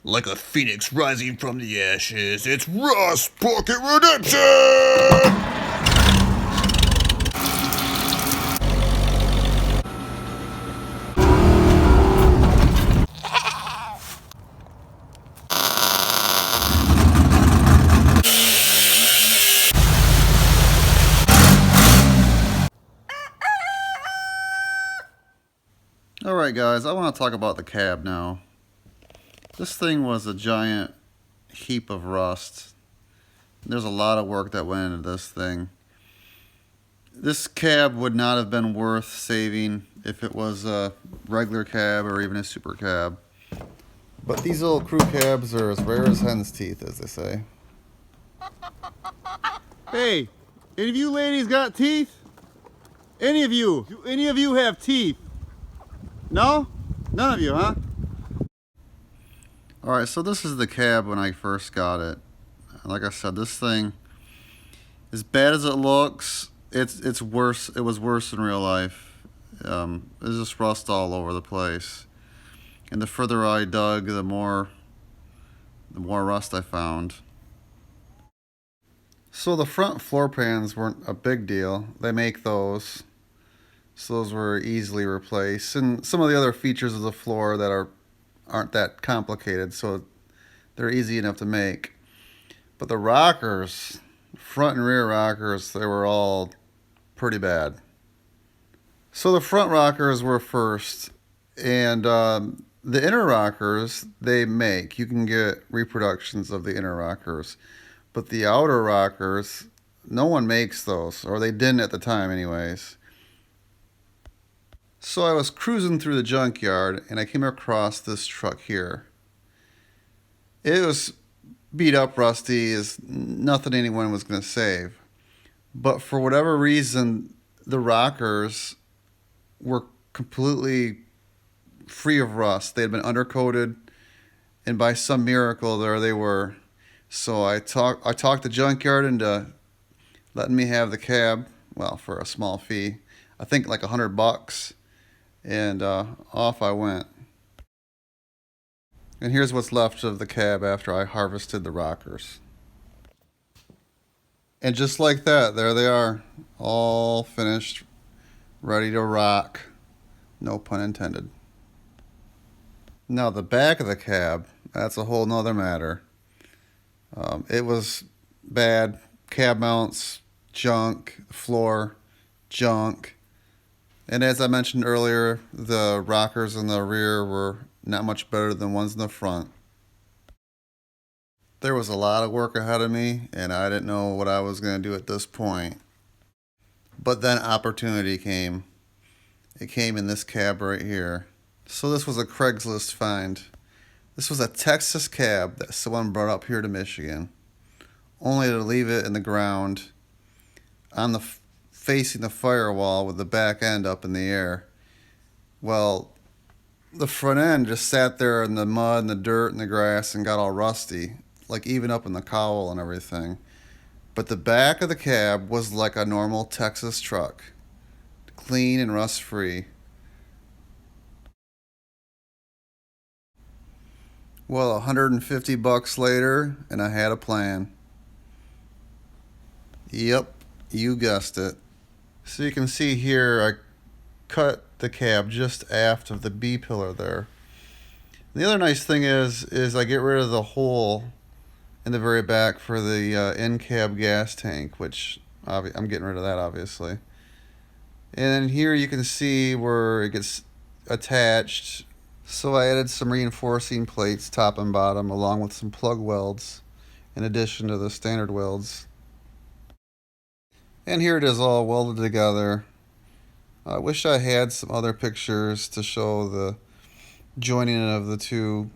Like a phoenix rising from the ashes, it's Rust Pocket Redemption! Alright guys, I want to talk about the cab now. This thing was a giant heap of rust. There's a lot of work that went into this thing. This cab would not have been worth saving if it was a regular cab or even a super cab. But these little crew cabs are as rare as hen's teeth, as they say. Hey, any of you ladies got teeth? Any of you? Do any of you have teeth? No? None of you, huh? Alright, so this is the cab when I first got it. Like I said, this thing, as bad as it looks, it's worse. It was worse in real life. There's just rust all over the place. And the further I dug, the more rust I found. So the front floor pans weren't a big deal. They make those. So those were easily replaced. And some of the other features of the floor that aren't that complicated, so they're easy enough to make. But the rockers, front and rear rockers, they were all pretty bad. So the front rockers were first, and the inner rockers they make. You can get reproductions of the inner rockers, but the outer rockers, no one makes those, or they didn't at the time anyways. So I was cruising through the junkyard and I came across this truck here. It was beat up, rusty, is nothing anyone was going to save. But for whatever reason, the rockers were completely free of rust. They had been undercoated, and by some miracle there they were. So I talked the junkyard into letting me have the cab, well, for a small fee. I think like $100. And off I went. And here's what's left of the cab after I harvested the rockers. And just like that, there they are, all finished, ready to rock. No pun intended. Now the back of the cab, that's a whole nother matter. It was bad. Cab mounts, junk. Floor, junk. And as I mentioned earlier, the rockers in the rear were not much better than ones in the front. There was a lot of work ahead of me, and I didn't know what I was going to do at this point. But then opportunity came. It came in this cab right here. So this was a Craigslist find. This was a Texas cab that someone brought up here to Michigan, only to leave it in the ground on the facing the firewall with the back end up in the air. Well, the front end just sat there in the mud and the dirt and the grass and got all rusty, like even up in the cowl and everything. But the back of the cab was like a normal Texas truck, clean and rust free. Well, $150 later, and I had a plan. Yep, you guessed it. So you can see here, I cut the cab just aft of the B pillar there. The other nice thing is I get rid of the hole in the very back for the in-cab gas tank, which I'm getting rid of that obviously. And then here you can see where it gets attached. So I added some reinforcing plates top and bottom along with some plug welds in addition to the standard welds. And here it is all welded together. I wish I had some other pictures to show the joining of the two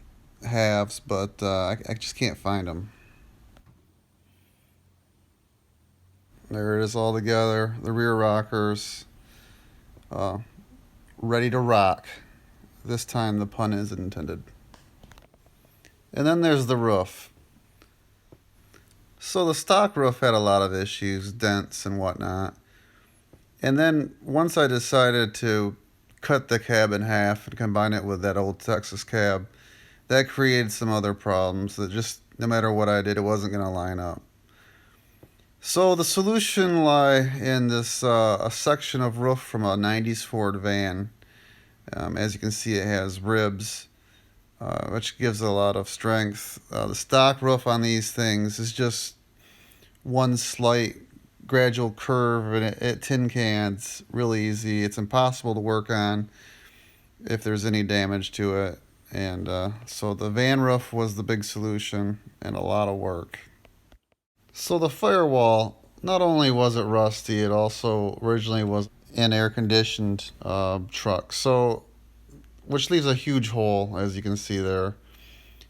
halves, but I just can't find them. There it is all together. The rear rockers, ready to rock. This time the pun isn't intended. And then there's the roof. So the stock roof had a lot of issues, dents and whatnot. And then once I decided to cut the cab in half and combine it with that old Texas cab, that created some other problems that just no matter what I did, it wasn't going to line up. So the solution lie in this a section of roof from a 90s Ford van. As you can see, it has ribs, which gives it a lot of strength. The stock roof on these things is just one slight gradual curve, and it tin cans really easy. It's impossible to work on if there's any damage to it. And so the van roof was the big solution and a lot of work. So the Firewall, not only was it rusty, it also originally was an air-conditioned truck. So, which leaves a huge hole, as you can see there.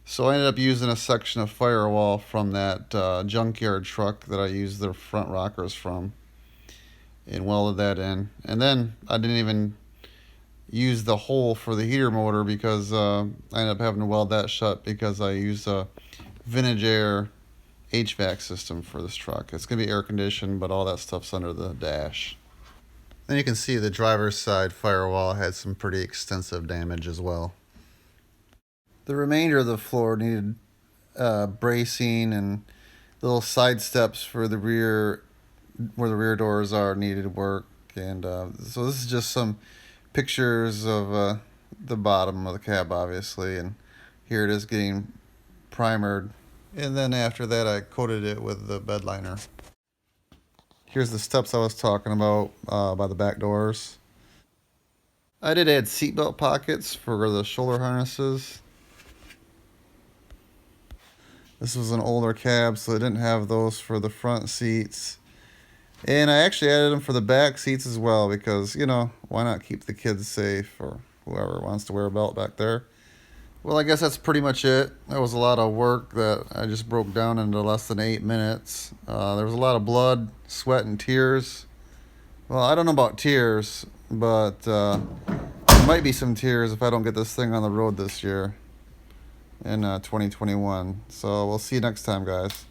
So I ended up using a section of Firewall from that junkyard truck that I used their front rockers from, and welded that in. And then I didn't even use the hole for the heater motor because I ended up having to weld that shut because I used a Vintage Air HVAC system for this truck. It's going to be air conditioned, but all that stuff's under the dash. Then you can see the driver's side Firewall had some pretty extensive damage as well. The remainder of the floor needed bracing, and little side steps for the rear, where the rear doors are, needed work. And so this is just some pictures of the bottom of the cab, obviously, and here it is getting primered. And then after that, I coated it with the bed liner. Here's the steps I was talking about by the back doors. I did add seatbelt pockets for the shoulder harnesses. This was an older cab, so it didn't have those for the front seats. And I actually added them for the back seats as well because, you know, why not keep the kids safe, or whoever wants to wear a belt back there. Well, I guess that's pretty much it. That was a lot of work that I just broke down into less than 8 minutes. There was a lot of blood, sweat, and tears. Well, I don't know about tears, but there might be some tears if I don't get this thing on the road this year in 2021. So we'll see you next time, guys.